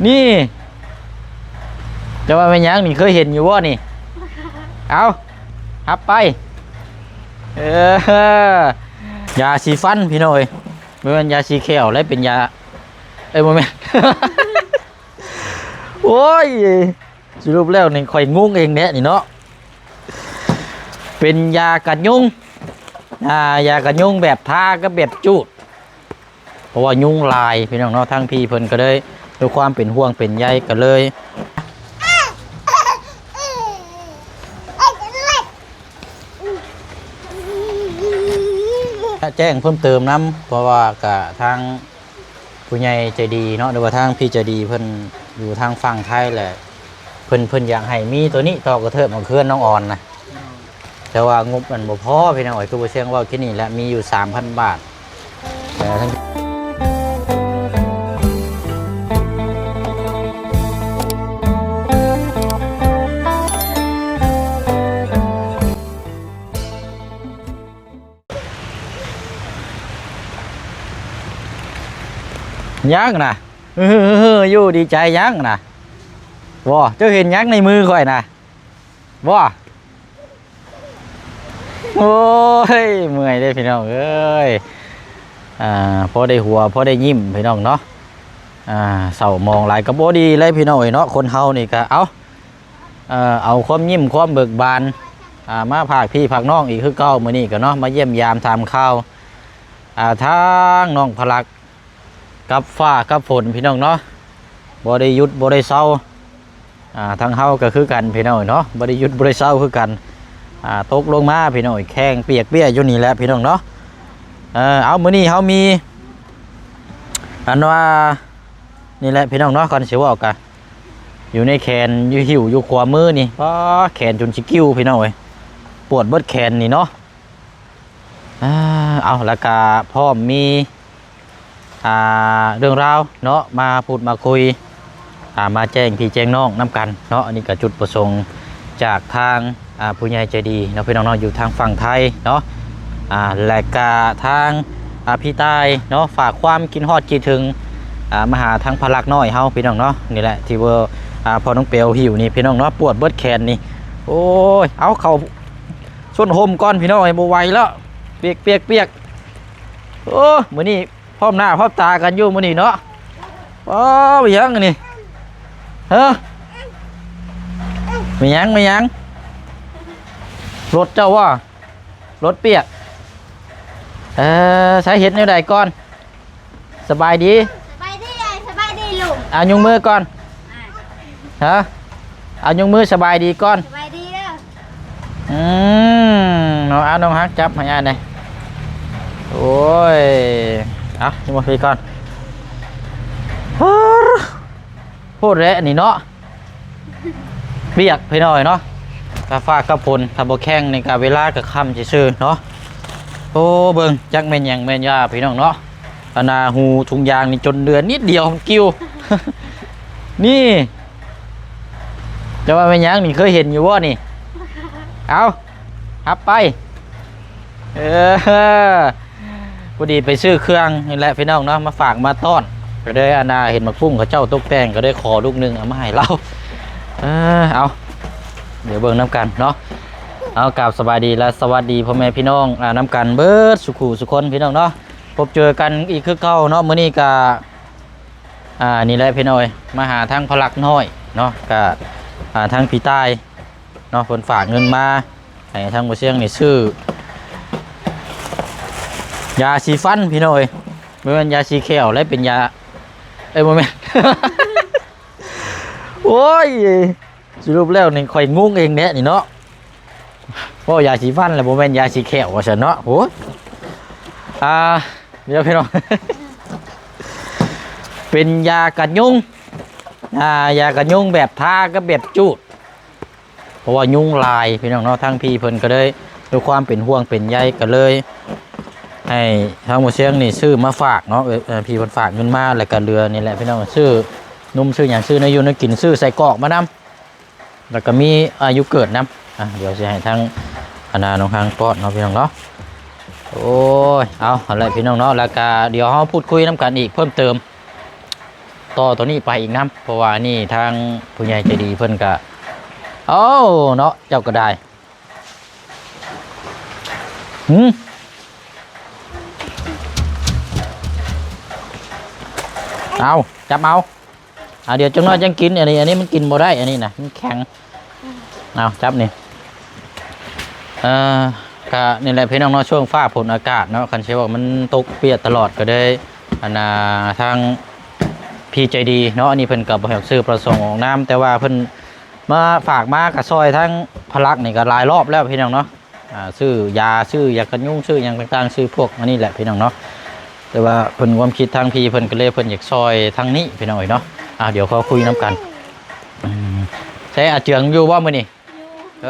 นี่จะว่าเป็นยังนี่เคยเห็นอยู่ว่านี่เอาฮับไปยาสีฟันพี่น้อยไม่เป็นยาสีแขวและเป็นยาโมเมนต์ โอ้ยสรุปแล้วนี่ข่อยงงเองเนี่ยนี่เนาะเป็นยากันยุงยากันยุงแบบทาก็แบบจูดเพราะว่ายุงลายพี่น้องเนาะทั้งพี่เพิ่นก็เลยด้วยความเป็นห่วงเป็นใยก็เลยแจ้งเพิ่มเติมน้ำเพราะว่ากับทางผู้ใหญ่ใจดีเนาะหรือว่าทางพี่ใจดีเพิ่นอยู่ทางฝั่งไทยแหละเพิ่นอยากให้มีตัวนี้ต่อกระเทิบมาเคลื่อนน้องอ่อนนะแต่ว่างบมันบ่พอพี่น้องอ๋อยคือบ่เชียงว่าที่นี่แหละมีอยู่ 3,000 บาทแต่ทั้งยักษ์นะอยู่ดีใจยักษ์นะว้าเจ้าเห็นยักษ์ในมือข่อยนะว้าโอ้ยเมื่อยได้พี่น้องเอ้ยพอได้หัวพอได้ยิ้มพี่น้องเนาะเศร้ามองหลายกระโบดีเลยพี่น้องเนาะคนเฮานี่ก็เอาความยิ้มความเบิกบานมาพากพี่พากน้องอีกคือเก่ามื้อนี้ก็เนาะมาเยี่ยมยามทำข้าวทางน้องพลักกับฟ้ากับฝนพี่น้องเนาะบ่ได้หยุดบ่ได้เศร้าทางเฮาก็คือกันพี่น้องเนาะบ่ได้หยุดบ่ได้เศร้าคือกันตกลงมาพี่น้องแข้งเปียกเปี้ยอยู่นี่แหละพี่น้องเนาะเอามื้อนี้เฮามีอันว่านี่แหละพี่น้องเนาะก่อนสิว่ากันอยู่ในแขนอยู่หิวอยู่ขวามือนี่แขนจนสิกิ้วพี่น้องเอ้ยปวดเบิดแขนนี่เนาะเอาแล้วก็พร้อมมีเรื่องราวเนาะมาพูดมาคุยมาแจ้งพี่แจ้งน้องน้ำกันเนาะอันนี้ก็จุดประสงค์จากทางผู้ใหญ่ใจดีเนาะพี่น้องเนาะอยู่ทางฝั่งไทยเนาะและก็ทางพี่ใต้เนาะฝากความกินฮอดคิดถึงมาหาทางพลักน้อยเฮาพี่น้องเนาะนี่แหละที่ว่าพอน้องเปียวหิวนี่พี่น้องเนาะปวดเบิดแขนนี่โอ้ยเอาเข่าส้นห่มก้อนพี่น้องไอ้โบไหวแล้วเปียกโอ้มื้อนี้พร้อมหน้าพร้อมตากันอยู่มื้อนี้เนาะไปยังนี่ไม่ยังรถเจ้าว่ารถเปียกใช้เห็ดในใดก่อนสบายดีลูกเอายงมือก่อนเอายงมือสบายดีก่อนสบายดีเด้อน้องเอาน้องฮักจับให้อันไหนโอ้ยเอายงมือพี่ก่อนพูดแล้วนี่เนาะเปียกพี่น้อยเนาะกาฟ้ากระพลทำโบแข้งในการเวลากับคำซื่อเนาะโอ้เบิ่งจักแม่นยังแม่นยาพี่น้องเนาะหูถุงยางนี่จนเดือนนิดเดียวกิ้ว นี่จะว่าเป็นยังนี่เคยเห็นอยู่ว่านี่เอาฮับไปพอดีไปซื้อเครื่องนี่แหละพี่น้องเนาะมาฝากมาต้อนก็ได้เห็นมาฟุ้งกับเจ้าตกแต่งก็ได้ขอลูกนึงเอามาให้เราเอาเดี๋ยวเบิ่งน้ำกันเนาะเอากราบสบายดีและสวัสดีพ่อแม่พี่น้องน้ำกันเบิดสุขุสุคนพี่น้องเนาะพบเจอกันอีกคือเก่าเนาะมื้อนี้ก็นี่แหละพี่น้อยมาหาทางพลักน้อยเนาะก็ทางพี่ใต้เนาะคนฝากเงินมาให้ทางบ่เชียงนี่ซื้อยาสีฟันพี่น้อยไม่เป็นยาสีแขวและเป็นยาโมเมนต์ โอ้ยสรุปแล้วนี่ข่อยงงเองเนี่ยนี่เนาะเพราะยาสีฟันแหละโมเมนต์ยาสีแขวว่าฉันเนาะโอ้เดี๋ยวพี่น้อง เป็นยากันยุงยากันยุงแบบทาก็แบบจูดเพราะว่ายุงลายพี่น้องเนาะทั้งพี่เพิ่นก็เลยด้วยความเป็นห่วงเป็นใยก็เลยให้ทางหมู่เชียงนี่ซื้อมาฝากเนาะพี่เพิ่นฝากเงินมาแล้วก็เรือนี่แหละพี่น้องซื้อนุ่มซื้ออย่างซื้อในยูนกินซื้อใส่กรอกมานำแล้วก็มีอายุเกิดนำเดี๋ยวจะให้ทางน้องทางปอดเนาะพี่น้องเนาะโอ้ยเอาอะไรพี่น้องเนาะแล้วก็เดี๋ยวเราพูดคุยน้ำกันอีกเพิ่มเติม ต่อตัวนี้ไปอีกน้ำเพราะว่านี่ทางผู้ใหญ่ใจดีเพิ่นก็โอ้เนาะเจ้าก็ได้เอาจับเอาเดี๋ยวจังน้อยจังกินอันนี้มันกินบ่ได้อันนี้นะมันแข็งเอาจับนี่ก็นี่แหละพี่น้องเนาะช่วงฟ้าฝนอากาศเนาะคันเชื่อว่ามันตกเปียกตลอดก็ได้ทางพี่ใจดีเนาะอันนี้เพิ่นกับบ่อยากซื้อประสงค์ของน้ำแต่ว่าเพิ่นมาฝากมากับซอยทั้งพลักนี่ก็หลายรอบแล้วพี่น้องเนาะซื้อยาซื้อยากันยุงซื้ออย่างต่างๆซื้อพวกอันนี้แหละพี่น้องเนาะแต่ว่าเพิ่นความคิดทางพี่เพิ่นก็เลยเพิ่นอยากซอยทางนี้พี่น้องเนาะเดี๋ยวเขาคุยน้ำกันใช่เจืองอยู่ว่ามื้อนี้เ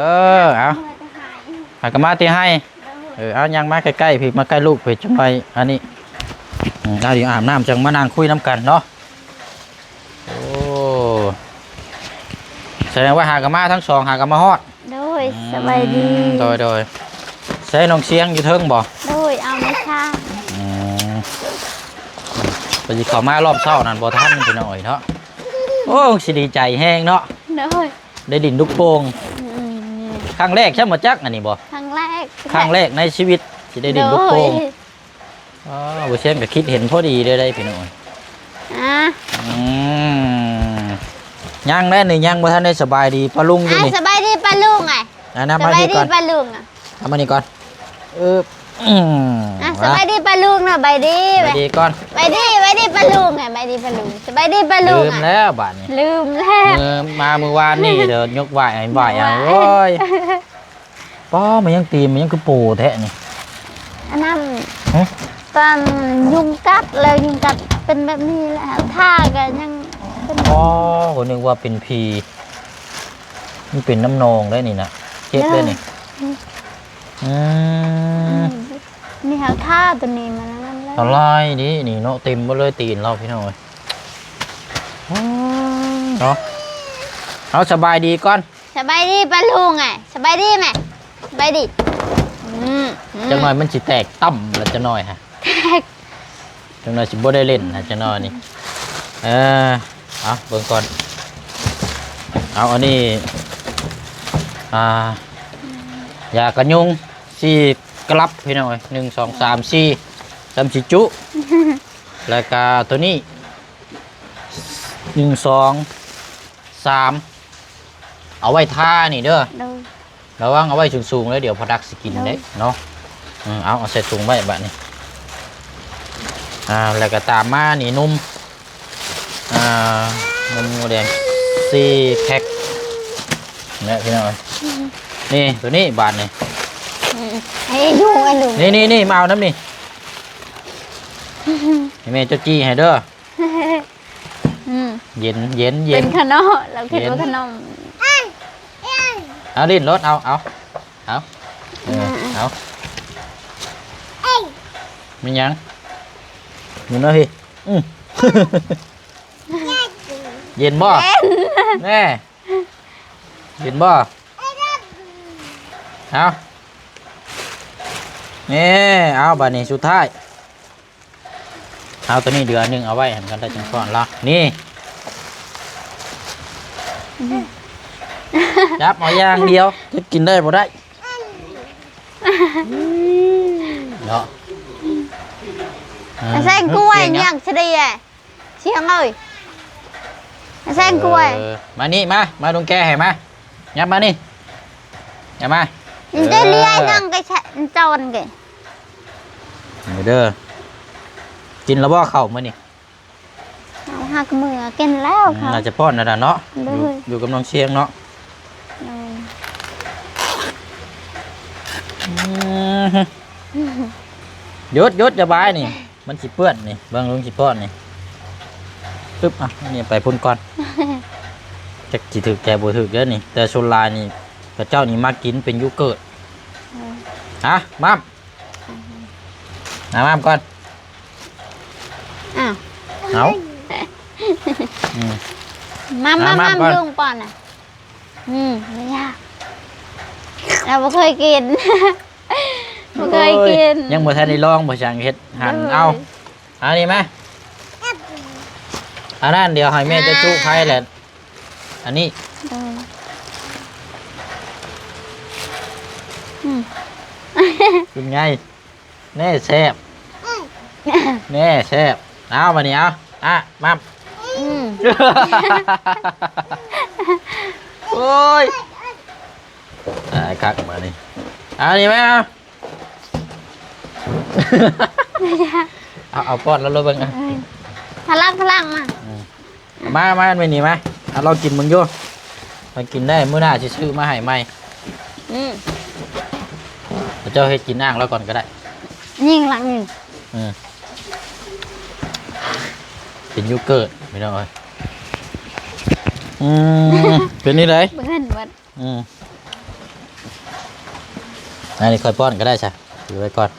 อาหากมาตีให้เอายังมาใกล้ๆพี่มาใกล้ลูกพี่จังไรอันนี้เดี๋ยวอาบน้ำจังมานั่งคุยน้ำกันเนาะโอ้แสดงว่าหากมาทั้งสองหากมาฮอดโดยสบายดีโดยใช้น้องเสียงอยู่เทิงบ่โดยเอาไม่ค่ะไปขอมารอบเช้านั่นบ่ทันพี่น้อยเนาะโอ้สิดีใจแห้งเนาะได้ดินลูกโป่งครั้งแรกใช่ไหมจักอันนี้บ่ครั้งแรกในชีวิตที่ได้ดินลูกโป่งบ่เช่นก็คิดเห็นพอดีได้พี่น้อยยังได้หนึ่งยังบ่ทันได้สบายดีปลาลุงอยู่นี่สบายดีปลาลุงไงสบายดีปลาลุงทำมานี่ก่อนสบายดีปลาลุงนะใบดีก่อนใบดีปลาลุงไงใบดีปลาลุงสบายดีปลาลุงลืมแล้วบาดนี้ลืมแล้วมาเมื่อวานนี่เดี๋ยวยกไหวโอ้ยป้อมันยังตีมันยังคือปูแท้นี่นั่นตอนยุงกัดเลยยุงกัดเป็นแบบนี้แหละท่ากันยังคนนึกว่าเป็นพีนี่เป็นน้ำนองได้นี่นะเจ็บได้นี่นี่หาท่าตัวนี้มาแล้วอะไรนี่เนาะเต็มหมดเลยตีนเราพี่น้อยเนาะเอาสบายดีก่อนสบายดีปลาลุงไงสบายดีไหมสบายดีจังหน่อยมันสิแตกต่ำแล้วจะน้อยฮะจังหน่อยสิบ่ได้เล่นนะจะน้อยนี่เอาเบิ่งก่อนเอาอันนี้ยากันยุง4 กลับพี่น้อย1 2 3 4 3 4จุแล้วก็ตัวนี้1 2 3เอาไว้ท่านี่เด้อระวังเอาไว้สูงๆแล้วเดี๋ยวพอดักสกินได้เนาะเอาใส่ถุงไว้แบบนี้แล้วก็ตามมานี่นุ่มนมแดง4 แพ็คเนี่ยพี่น้อยนี่ตัวนี้บาทนี่ให้ยุ่งไอ้หนุ่มนี่มาเอาน้ำนี่ให้แม่เจ้าจี้ให้เด้อเย็นเป็นขนมเราคิดว่าขนมเอาดิ้นรถเอามียังอยู่นะพี่เย็นบ่แน่เย็นบ่เอานี่เอาบัดนี้สุดท้ายเอาตัวนี้เดือนหนึ่งเอาไว้เห็นกันได้จังก่อนละนี่จับเอาอย่างเดียวจะกินได้บ่ได้เนาะแซงกล้วยยังเฉลี่ยเชียงเลยแซงกล้วยมานี่มาตรงแกเห็นไหมยับมานี่ยับมาจะเลี้ยนั่งcáiจอนkìaเด้อกินแล้วบ่เข้ามื้อนี่หักมือกินแล้วค่ะน่าจะป้อนน่ะเนาะอยู่กับน้องเชียงเนาะหยุดจะบายนี่มันสิเปื้อนนี่เบิ่งลุงสิป้อนนี่ปึ๊บนี่ไปพุ่นก่อนจักสิถึกแกบ่ถึกเด้อนี่แต่โซลานี่พระเจ้านี่มากินเป็นยูเกิร์ตมัมก่อนเอามัมลุงป่อนไม่ยากเราไม่เคยกินยังบ่ทันได้ลองบ่ช่างเฮ็ดหั่นเอาอันนี้ไหม อันนั้นเดี๋ยวให้แม่จะจุไข่แหละอันนี้ โดยอืม เป็นไงแน่แซ่บแน่แซ่บเอามานี่เอาอ่ะมา อืม โอ้ยคักมานี่เอานี่ไหมเอาป้อนแล้วเลยเบ้างอ่ะ พลังมา มาไม่หนีไหมเอาเรากินมึงโย่มันกินได้มื้อหน้าจะซื้อมาให้ไหม อืม เจ้าให้กินอ่างแล้วก่อนก็ได้ ยิงหลังหนึ่ง เป็นยูเกิร์ตไม่ต้องเลยเป็นนี่เลย เบิ้ลวัด อันนี้ค่อยป้อนก็ได้ใช่อยู่ไว้ก่อน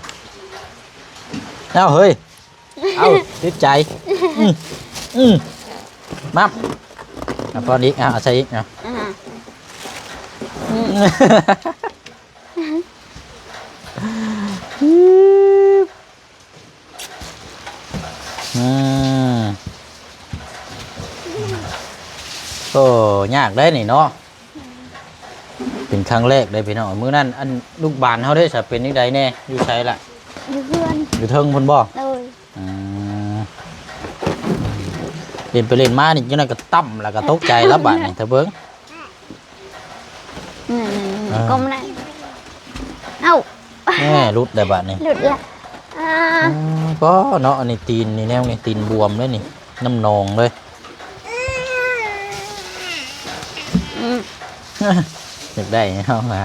เอาเฮ้ยเอาติดใจมับเอาป้อนอีกเอาใส่อีกเอาโอ้ยากได้นี่เนาะเป็นครั้งแรกได้พี่น้องมื้อนั้นอันลูกบานเขาได้จะเป็นยังไงแน่อยู่ใช้ละ อยู่เพื่อน อยู่เทิงพุ่นบ่ เลย เล่นไปเล่นมานี่จังได๋ก็ตั้มแล้วก็ตกใจแล้วบาดนี่เถอะเบิ่ง ก้มได้เอ้า แม่รุดได้บาดนี่ หลุดละ ก็เนาะอันนี้ตีนนี่แนวนี่ตีนบวมเลยนี่น้ำนองเลยอยากได้เอามา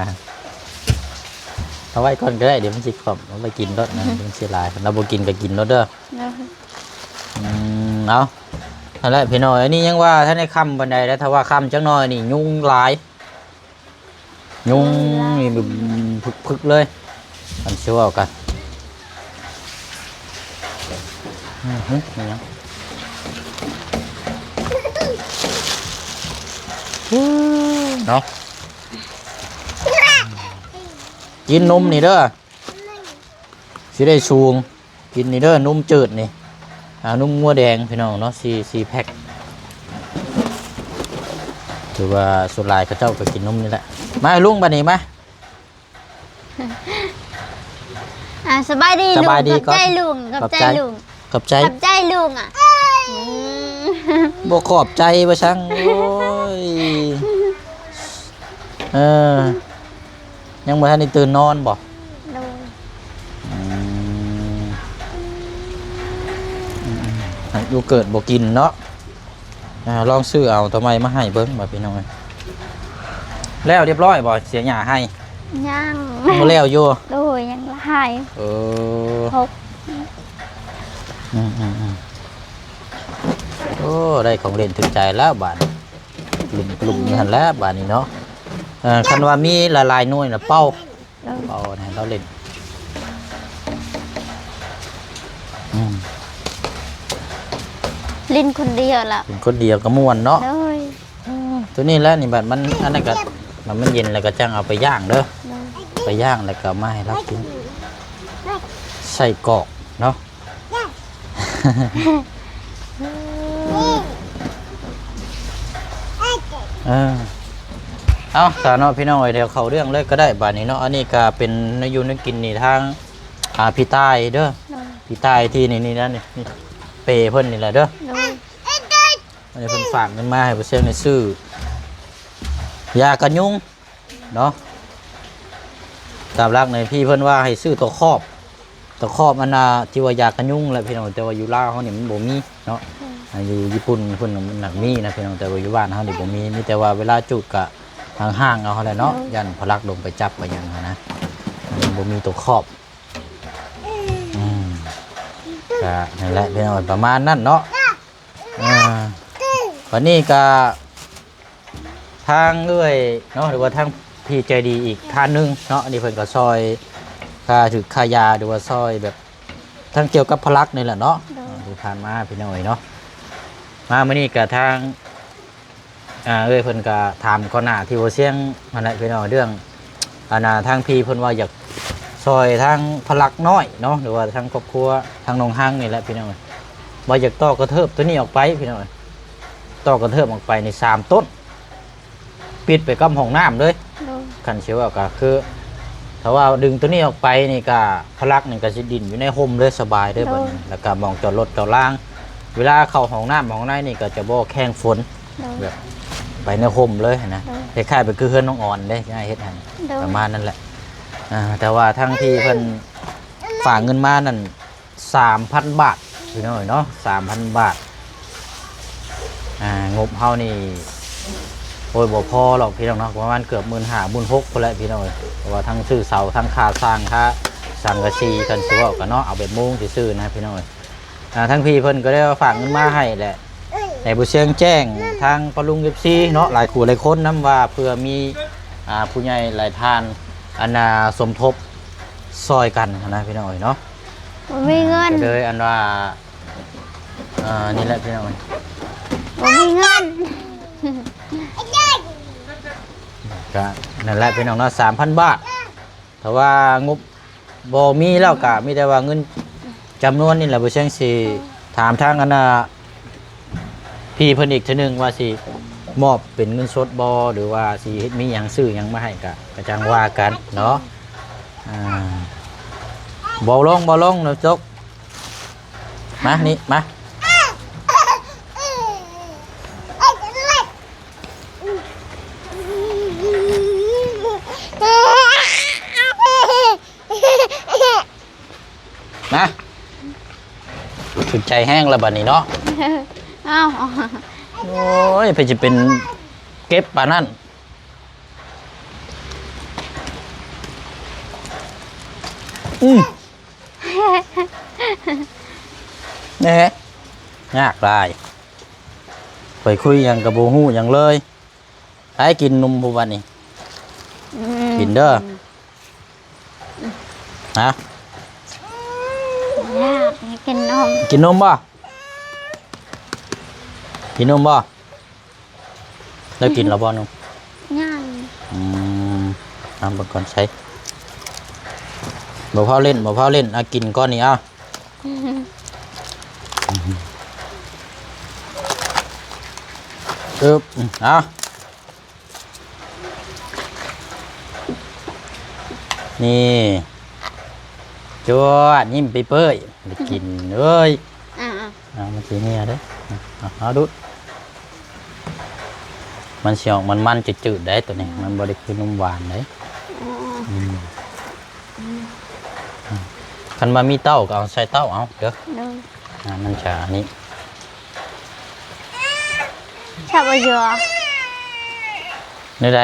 เอาไว้ก่อนก็ได้เดี๋ยวมันสิขอบเอาไปกินรถนะมันสิลายเราบ่กินก็กินรถเด้อเอาอะไรพี่น้อยอันนี้ยังว่าถ้าในค่ำบันไดแล้วถ้าว่าค่ำจังน้อยนี่ยุงหลายยุงนี่แบบพึกๆเลยอันเชื่อกันเนาะกินนมนี่เด้อสิได้สูงกินนี่เด้อนมจืดนี่นมงัวแดงพี่น้องเนาะ4แพ็คถือว่าสุดลายเขาเจ้าก็กินนมนี่แหละมาลุงบัดนี้มา สบายดี สบายดี กับใจลุงกับใจลุง ขอบใจ กับใจลุงอ่ะ บ่ขอบใจบ่ช่างโอ้ยยังบ่ทันได้ตื่นนอนบ่อยู่เกิดบ่กินเนาะลองซื้อเอาทำไมมาให้เบิ่งบ่พี่น้องแล้วเรียบร้อยบ่เสียหญ้าให้ ยัง บ่แล้วอยู่ โดยยังละหาย พก โอ้ได้ของเล่นถึงใจแล้วบาดกลุ่มนี่หั่นแล้วบาดนี้เนาะคันว่ามีละลายหน่วยน่ะเป้านะเราเล่นลิ้นคนเดียวละ เป็นคนเดียวก็ม่วนเนาะ โดย ตัวนี้แล้วนี่บัดมันอันนั้นก็มันเย็นแล้วก็จังเอาไปย่างเด้อไปย่างแล้วก็มาให้รับกินใส่กรอกเนาะเอาสาวน้อยพี่น้องเดี๋ยวเขาเรื่องเลยก็ได้บาดนี้เนาะอันนี้ก็เป็นนยูนึกกินนี่ทางพี่ใต้เด้อพี่ใต้ที่นี่นั่นนี่เปเพิ่นนี่แหละเด้ออันนี้เพิ่นฝากเงินมาให้เพิ่นในซื้อยากันยุงเนาะตามรักในพี่เพิ่นว่าให้ซื้อตัวครอบอันน่ะที่ว่ายากันยุงแหละพี่น้องแต่ว่าอยู่ลาวเฮานี่มันบ่มีเนาะอยู่ญี่ปุ่นเพิ่นมันหนักมีนะพี่น้องแต่ว่าอยู่บ้านเฮานี่บ่มีแต่ว่าเวลาจุดก็ห่างๆเอาเท่านั้นเนาะยันพลักลงไปจับไปหยังนะมันบ่มีตัวครอบก็นั่นแหละพี่น้องประมาณนั้นเนาะวันนี้ก็ทางเอ้ยเนาะหรือว่าทางพี่ใจดีอีกท่านนึงเนาะอันนี้เพิ่นก็ซอยค่าถือค่ายาหรือว่าซอยแบบทั้งเกี่ยวกับพลักนี่แหละเนาะที่ผ่านมาพี่น้อยเนาะมามื้อนี้ก็ทางเอ้ยเพิ่นก็ถามก่อนหน้าที่ว่าเสียงนั่นแหละพี่น้อยเรื่องทางพี่เพิ่นว่าอยากซอยทางพลักน้อยเนาะหรือว่าทางครอบครัวทางน้องห้างนี่แหละพี่น้อยบ่อยากต่อกระเทิบตัวนี้ออกไปพี่น้อย ต่อกระเทิบออกไปใน3ต้นปิดไปกับห้องน้ำเลย โดย คันเชื่อว่าก็คือถ้าว่าดึงตัวนี้ออกไปนี่ก็พลักนี่ก็สิดินอยู่ในห่มเลยสบายเด้อบัดนี้แล้วก็มองจอดรถจอดล่าง เวลาเข้าห้องน้ำห้องในนี่ก็จะบ่แข้งฝน โดย แบบไปในห่มเลยนะคล้ายๆไปคือเฮือนน้องอ่อนเด้ง่ายเฮ็ดให้ โดย ประมาณนั้นแหละแต่ว่าทั้งที่เพิ่นฝากเงินมานั่น 3,000 บาทพี่น้อยเนาะ 3,000 บาทงบเฮานี่โอ้ยบ่พอหรอกพี่น้องเนาะประมาณเกือบ15,000 16,000พุ่นแหละพี่น้อยเพราะว่าทั้งซื้อเสาทั้งค่าสร้างค่าสังกะสีกันสิเว้ากันเนาะเอาแบบมุงสิซื้อนะพี่น้อยทั้งพี่เพิ่นก็ได้ฝากเงินมาให้แหละในบุเชียงแจ้งทางปลุง14เนาะหลายคู่หลายคนนํว่าเพื่อมีผู้ใหญ่หลายท่านสมทบซอยกันนะพี่น้อยเนาะ บ่มีเงิน ก็เลยว่านี่แหละพี่น้อย บ่มีเงิน ก็นั่นแหละพี่น้องเนาะ3,000 บาทแต่ว่างบบ่มีแล้วก็มีแต่ว่าเงินจำนวนนี่แหละบ่เชิงสิถามทางพี่เพิ่นอีกเทื่อนึงว่าสิมอบเป็นเงินสดบ่หรือว่าสิเฮ็ดมีหยังซื้อหยังมาให้ก็จังว่ากันเนาะบ่ลงเนาะจกมานี่มานะถึกใจแห้งแล้วบัดนี้เนาะ อ้าว โอ้ยไปจะเป็นเก็บปานั่นนี่ฮะยากหลายไปคุยหยังกับโบฮู้หยังเลยไอ้กินนมผู้วันนี้กินเด้อฮะ อยากกินนม กินนมบ่กินนมบ่แล้วกินแล้วบ่นม ย่าง น้ำบางก่อนใช้บ่พอเล่นกินก้อนนี้เอาเอานี่จวดยิ้มไปเปื่อยไปกินเอ้ยมันสีเนี่ยเด้เอาดูมันเสียงมันจืดๆได้ตัวนี้มันบริคือนมหวานได้คันมามีเต้าก็เอาใส่เต้าเอาเด้อมันจะอันนี้ ชอบเยอะ นี่ไร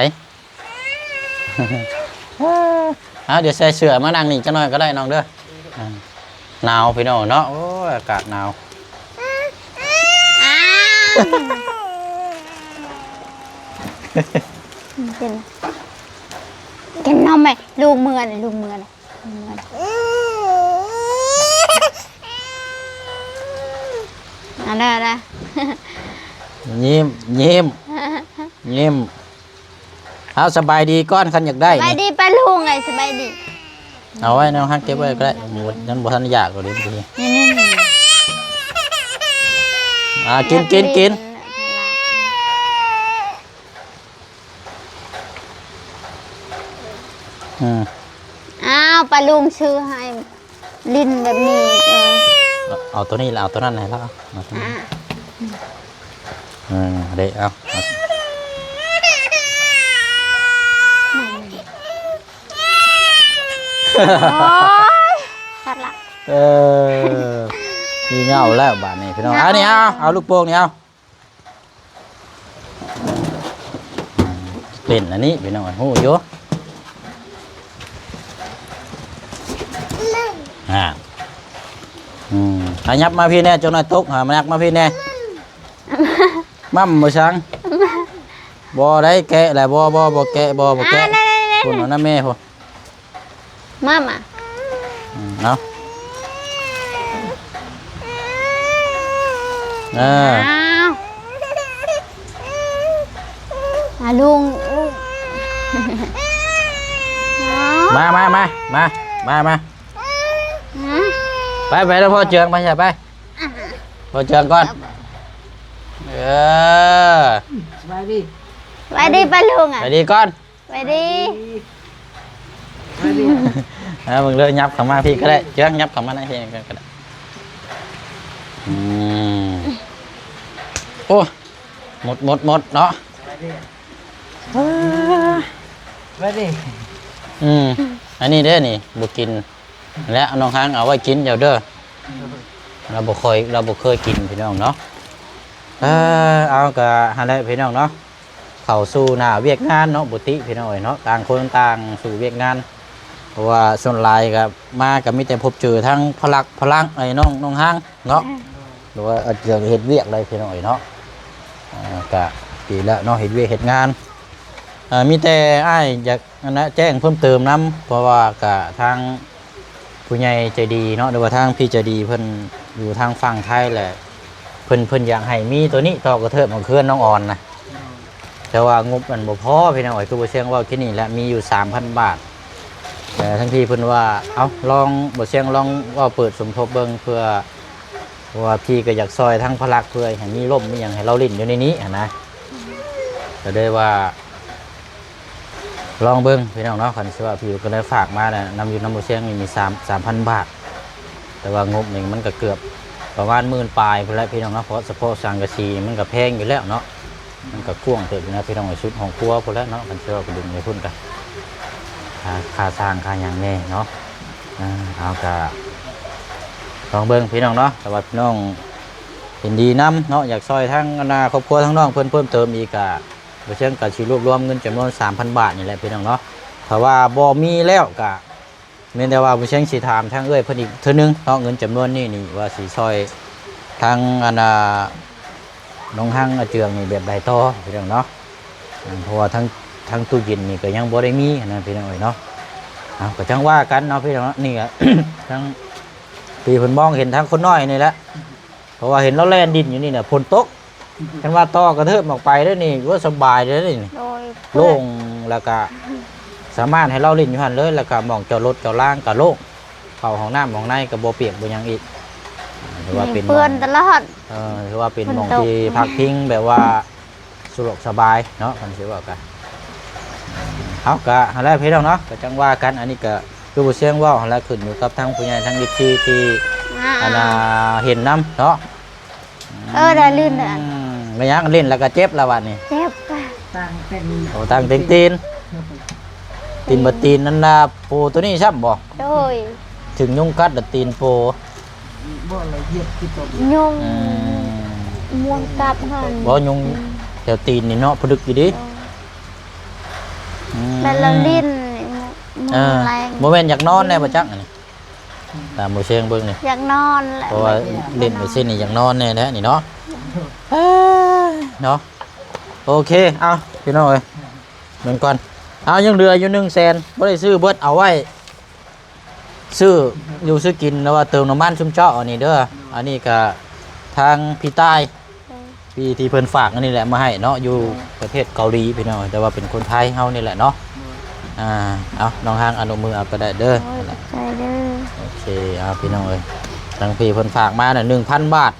เดี๋ยวใส่เสื้อมานั่งนี่จะหน่อยก็ได้น้องเด้อหนาวพี่น้องเนาะโอ้ยอากาศหนาวกินนมไหมลูกมือเลยอะไร ยิ้มเอาสบายดีก้อนคันอยากได้ สบายดีป้าลุงไงสบายดี เอาไว้น้องฮักเก็บไว้ก็ได้หมูนั่นบ่ทันอยากก็ดีทีนี่กินอ้าวป้าลุงชื่อให้ลิ้นแบบนี้เอาตัวนี้แล้วเอาตัวนั้นให้แล้วเด็กเอาชัดละมีเงาแล้วบาดนี้พี่น้องนี่เอาลูกโป่งนี่เอาเป็นอันนี้พี่น้องโอ้โยยับมาพี่แน่จนนายตกมายักมาพี่แน่มั่มบ่ช้างบ่ได้แกะแหละบ่แกะคนน้าแม่พ่อมั่มเอาลุงมาไปแล้วพ่อเจืองไปอย่าไปพ่อเจืองก่อน ไปดิ ไปดีไปลุงอ่ะ ไปดีก่อน ไปดี ไปดิ มึงเลยยับเข้ามาพี่ก็ได้เจ้ายับเข้ามาในพี่ก็ได้โอ้หมดเนาะ ไปดิไปดิ อันนี้เด้อนี่บุกินและน้องค้างเอาไว้กินเดี๋ยวเด้อเราบ่เคยกินพี่น้องเนาะเอากะฮันแหละพี่น้องเนาะเข้าสู่หน้าเวียกงานเนาะบุติพี่น้องเนาะต่างคนต่างสู่เวียกงานเพราะว่าส่วนหลายกับมากับมีแต่พบเจอทั้งพลังไอ้น้องห้างเนาะหรือว่าเจอเฮ็ดเวียกอะไรพี่น้องเนาะกะปีแล้วเนาะเฮ็ดเวียกเฮ็ดงานมีแต่อ้ายอยากนะแจ้งเพิ่มเติมน้ำเพราะว่ากะทางผู้ใหญ่ใจดีเนาะหรือว่าทางพี่ใจดีเพิ่นอยู่ทางฝั่งไทยแหละเพิ่นอยากให้มีตัวนี้ต่อกระเทิบของเคลื่อนน้องอ่อนนะแต่ว่างบมันบ่พอพี่น้องคือบ่เสียงว่าที่นี่แหละมีอยู่ 3,000 บาทแต่ทั้งพี่เพิ่นว่าเอาลองบ่เสียงลองว่าเปิดสมทบเบิ่งเพื่อว่าพี่ก็อยากซอยทั้งพลักเพื่อให้มีร่มมีหยังให้เราลิ้นอยู่ในนี้นะก็เลยว่าลองเบิ้งพี่น้องเนาะคันสิว่าพี่ก็เลยฝากมาเนี่ยนำอยู่น้ำมูเชียงมี3,000 บาทแต่ว่างบหนึ่งมันก็เกือบประมาณ10,000 ปลายพอแล้วพี่น้องเนาะเพราะเฉพาะสังกะสีมันก็แพงอยู่แล้วเนาะมันก็พ่วงเติบอยู่นะพี่น้องชุดของครัวพอแล้วเนาะคันสิว่าก็ดึงในพุ่นกันค่าสร้างค่าอย่างแน่เนาะเอาก็ลองเบิ้งพี่น้องเนาะแต่ว่าพี่น้องเห็นดีน้ำเนาะอยากซอยทั้งครอบครัวทั้งน้องเพิ่มเติมอีกบ่เชิงกับชีรวบรวมเงินจำนวน 3,000 บาทนี่แหละพี่น้องเนาะถ้าว่าบ่มีแล้วก็แม้แต่ว่าบ่เชิงสิถามทางเอ้ยเพิ่นอีกเทื่อนึงเนาะเงินจำนวนนี้นี่ว่าสิซอยทางน้องหังเจืองนี่แบบใดต่อพี่น้องเนาะเพราะว่าทางตู้เย็นนี่ก็ยังบ่ได้มีนะพี่น้องเอ้ยเนาะก็จังว่ากันเนาะพี่น้องเนาะนี่ก็ ทั้งพี่เพิ่นมองเห็นทางคนน้อยนี่แหละเพราะว่าเห็นเราแล่นดินอยู่นี่น่ะฝนตกกันว่าต่อกระเทิบออกไปได้นี่ว่าสบายเลยนี่ โดย โล่งแล้วก็สามารถให้เราเล่นอยู่หันเลยแล้วก็มองจอดรถจอดล่างกับโล่งเข้าห้องน้ำห้องในกับโบเปียกโบยังอีกถือว่าเป็น เปื้อนตลอด ถือว่าเป็นมองที่พักพิงแบบว่าสะดวกสบายเนาะมันถือว่ากันเอากะอะไรพี่น้องเนาะก็จังว่ากันอันนี้ก็คือบุเชียงว่าอะไรขึ้นอยู่กับทั้งผู้ใหญ่ทั้งดิบที่เห็นน้ำเนาะ ได้ลื่นอ่ะ ไม่ยั้งเล่นแล้วก็เจ็บแล้ววันนี้ เจ็บ ตั้งเป็น โอ้ตั้งตีนบตีนนั่นนะโปตัวนี้ช่ำบ่ โดย ถึงยุงกัดตีนโป บ่ละเอียดที่ตก ยุงม่วงกับหัน บ่ยุงแถวตีนนี่เนาะพดึกอยู่ดิ แต่ละลิ้นมือแรง โมเมนต์อยากนอนแน่ประจักษ์นี่ตามโมเชียงเบิ่งนี่ อยากนอนแหละ เพราะว่าเล่นไปเส้นนี่อยากนอนแน่แท้นี่เนาะเนาะโอเคเอาพี่น้องเอ้ยเหมือนก่อนเอายังเรืออยู่100,000บ่ได้ซื้อเบิดเอาไว้ซื้ออยู่ซื้อกินแล้วว่าเติมน้ำมันชุ่มเจาะอันนี้เด้ออันนี้ก็ทางพี่ใต้พี่ที่เพิ่นฝากอันนี้แหละมาให้เนาะอยู่ประเทศเกาหลีพี่น้องแต่ว่าเป็นคนไทยเฮานี่แหละเนาะเอาน้องห้างอนุมือเอาก็ได้เด้อ ใจเด้อ โอเคเอาพี่น้องเอ้ยทางพี่เพิ่นฝากมาน่ะ 1,000 บาท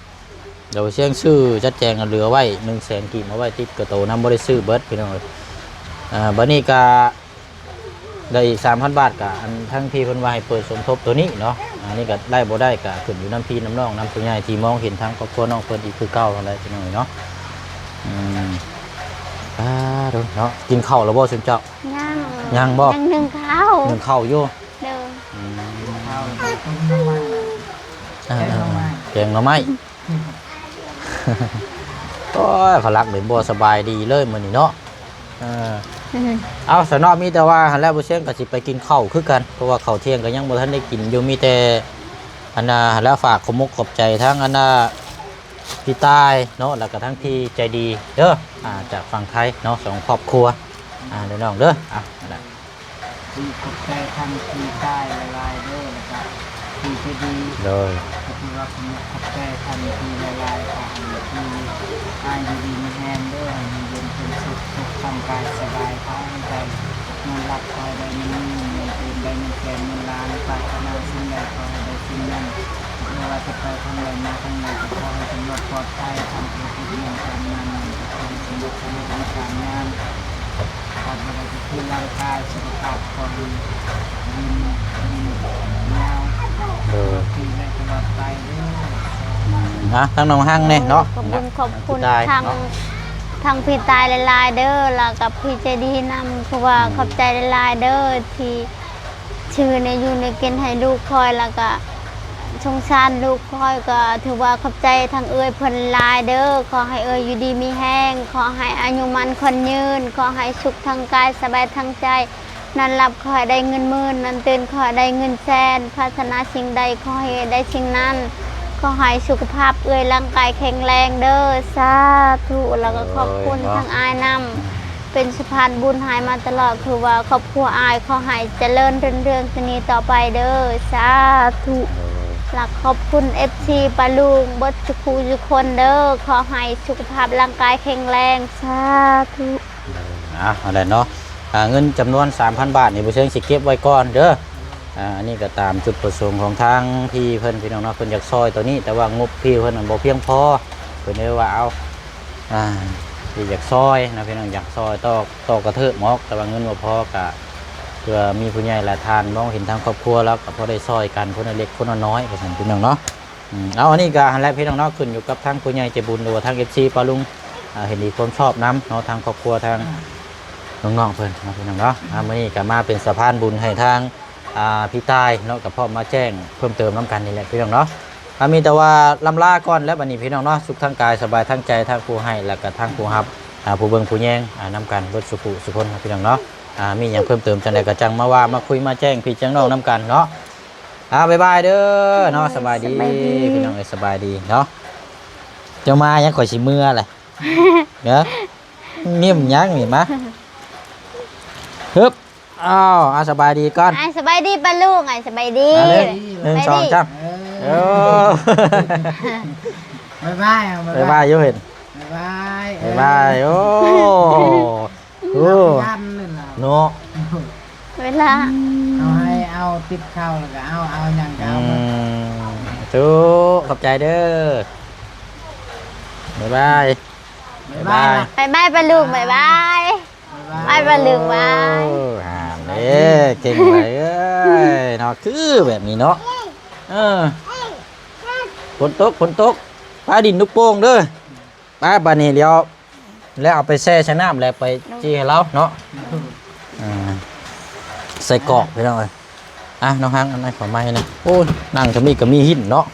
เดี๋ยวเชียงชื่อจัดแจงเหลือไว้100,000กีบเอาไว้ติดกระโตนำบ่ได้ซื้อเบิดพี่น้องเอ้ยบัดนี้ก็ได้อีก 3,000 บาทก็อันทั้งพี่เพิ่นว่าให้เปิดสมทบตัวนี้เนาะอันนี้ก็ได้บ่ได้ก็ขึ้นอยู่น้ำพี่น้ำน้องน้ำผู้ใหญ่ที่มองเห็นทางครอบครัวน้องเพิ่นอีกคือเก่าเท่านั้นพี่น้องเอ้ยเนาะดูเนาะกินข้าวแล้วบ่ซุมเจ้า ยังบ่ ยังหนึ่งข้าว นึ่งข้าวอยู่ เดิน เอาต้มน้ำมัน แกงหน่อไม้โอ้ยพลักเลยบ่สบายดีเลยมื้อนี้เนาะเอาสนอมีแต่ว่าหันแล้วบ่เชียงก็สิไปกินข้าวคือกันเพราะว่าข้าวเที่ยงก็ยังบ่ทันได้กินอยู่มีแต่อันน่ะหันแล้วฝากขอบมุกขอบใจทั้งอันน่ะพี่ตายเนาะแล้วก็ทั้งพี่ใจดีเด้อจากฝั่งไทยเนาะ2ครอบครัวเด้อน้องเด้อนั่นแหละ ที่ขอบใจทางที่ใต้ละลายด้วยนะครับที่จะดี โดย ที่ว่าผมขอบใจทางที่ละลายของที่อายดีมีแฮมด้วยมีเย็นเป็นสุขสุขทำกายสบายท้องใจมันรับคอยได้มีเงินตื่นได้เงินแก่เงินล้านปรารถนาสิ่งใดขอให้ได้สิ่งนั้น ว่าจะไปทางไหนมาทางไหนก็ขอให้ตำรวจปลอดภัยทำตัวที่ดีการงานขอให้สำเร็จในการงานขอให้ทุกที่ร่างกายสุขภาพคนยืนยาว ที่ได้ตลอดไปเด้อ นะทั้งน้องหั่งเนี่ยเนาะ ขอบคุณขอบคุณ ได้ ทาง เนาะ ทางพี่ตายหลายๆเด้อแล้วกับพี่ใจดีนำเพราะว่าขอบใจหลายๆเด้อที่ชื่อในอยู่ในเกณฑ์ให้ลูกคอยแล้วก็สงสารลูกคอยก็ถือว่าขอบใจทางเอ้ยเพิ่นหลายเด้อขอให้เอ้ยอยู่ดีมีแห้งขอให้อายุมันคนยืนขอให้สุขทางกายสบายทางใจนั่นรับขอให้ได้เงินหมื่นนั่นตื่นขอให้ได้เงินแสนพัฒนาสิ่งใดขอให้ได้สิ่งนั้นขอให้สุขภาพเอ้ยร่างกายแข็งแรงเด้อสาธุแล้วก็ขอบคุณทางอายนำเป็นสะพานบุญหายมาตลอดคือว่าครอบครัวอายขอให้เจริญเรื่องชนีต่อไปเด้อสาธุหลักขอบคุณ FC ปาลุงบดจุคูจุคนเด้อขอให้สุขภาพร่างกายแข็งแรงสาธุ อะไรเนาะเงินจำนวน 3,000 บาทนี่บ่เชิงสิเก็บไว้ก่อนเด้ออันนี้ก็ตามจุดประสงค์ของทางพี่เพิ่นพี่น้องเนาะเพิ่นอยากซอยตัวนี้แต่ว่างบพี่เพิ่นบ่เพียงพอเพิ่นเลยว่าเอาที่อยากซอยนะพี่น้องอยากซอยต่อกระเทิบหมอกแต่ว่าเงินบ่พอก็เพื่อมีผู้ใหญ่หลายท่านมองเห็นทางครอบครัวแล้วก็พอได้ซอยกันคนละเล็กคนละน้อยว่าซั่นพี่น้องเนาะเอาอันนี้ก็หั่นแหละพี่น้องเนาะขึ้นอยู่กับทางผู้ใหญ่ใจบุญหรือว่าทาง FC ปาลุงเห็นดีความชอบนํเนาะทางครอบครัวทางน้องๆเพิ่นนะพี่น้องเนาะมื้อนี้ก็มาเป็นสะพานบุญให้ทางพี่ตายเนาะกับพ่อมาแจ้งเพิ่มเติมน้ำกันนี่แหละพี่น้องเนาะมีแต่ว่าลำลาก่อนแล้วบัดนี้พี่น้องเนาะสุขทางกายสบายทางใจทางผู้ให้แล้วก็ทางผู้รับผู้เบิ่งผู้แย่งน้ำกันเบิดสุขุสุคนครับพี่น้องเนาะมีอย่างเพิ่มเติมจังใดก็จังมาว่ามาคุยมาแจ้งพี่จังน้องน้ำกันเนาะบ๊ายบายเด้อเนาะสบายดีพี่น้องสบายดีเนาะเจ้ามายังข่อยสิมือแหละเนาะนิ่มยังนี่มาฮึบอ้าวสบายดีก่อน สบายดีปะลูกสบายดี เลย1 2 3บ๊ายบาย บ๊ายบายอยู่เห็น บ๊ายบาย บ๊ายบายโอ้ยันนั่นล่ะ เนาะ เวลา เอาให้เอาติดเข้าแล้วก็เอาอย่างก็เอา จูขอบใจเด้อบ๊ายบาย บ๊ายบาย บายบายปะลูกบายบายบายปะลูกบาย เด้เก่งเลยเอ้ยเนาะคือแบบนี้เนาะฝนตกฟ้าดินลูกโป่งเด้อป้าบานนี้เดี๋ยวแล้วเอาไปแช่ชะน้ำแล้วไปจี้ให้เราเนาะใส่กรอกไปน้องเลยน้องฮังอันนั้นขอไม้นะโอ้นั่งจะมีกับมีหินเนาะ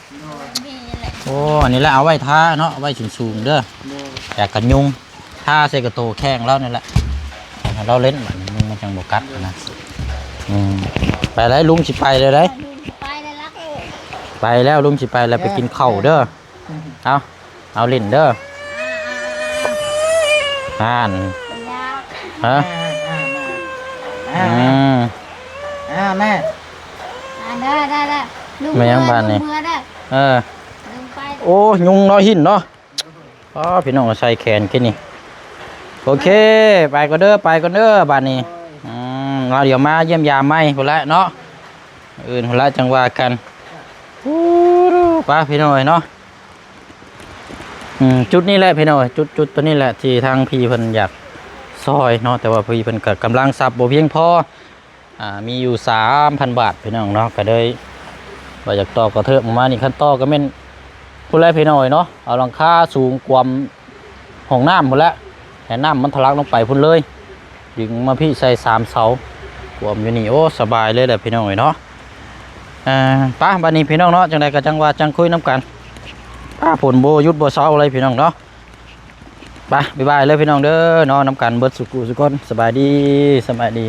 โอ้อันนี้แหละเอาไว้ท่าเนาะเอาไว้สูงๆเด้อแต่กันยุงท่าใส่กระโตแข้งแล้วนี่แหละเราเล่นมันจังบกัดนะไปแล้วลุงสิไปเลยได้ไปแล้วลุงสิไปแล้วไปกินข้าวเด้อเอาเล่นเด้อฮะแม่ได้ไม่ยังบ้านนี่โอ้ยุงน้อยหินเนาะพี่น้องใส่แขนกินนี่โอเคไปก็เด้อบ้านนี้เราเดี๋ยวมาเยี่ยมยามไหมพอละเนาะอื่นพอละจังว่ากันป้าพี่น้อยเนาะจุดนี้แหละพี่น้อยจุดตัวนี้แหละที่ทางพี่เพิ่นอยากซอยเนาะแต่ว่าพี่เพิ่นก็กำลังทรัพย์บ่เพียงพอมีอยู่ 3,000 บาทพี่น้องเนาะก็เลยว่าอยากต่อกระเทิบมานี่ขั้นต่อก็แม่นผู้แลพี่น้อยเนาะเอาหลังคาสูงกว่าห้องน้ำพุ่นละแต่น้ำมันทะลักลงไปพุ่นเลยดึงมาพี่ใส่3 เสากวมอยู่นี่โอ้สบายเลยแหละพี่น้องเนาะป้าบัดนี้พี่น้องเนาะจังใดก็จังว่าจังคุยน้ำกันผลโบยุดโบเศร้าอะไรพี่น้องเนาะไปบ๊ายบายเลยพี่น้องเด้อนอนน้ำกันเบิดสุกุสุกคนสบายดี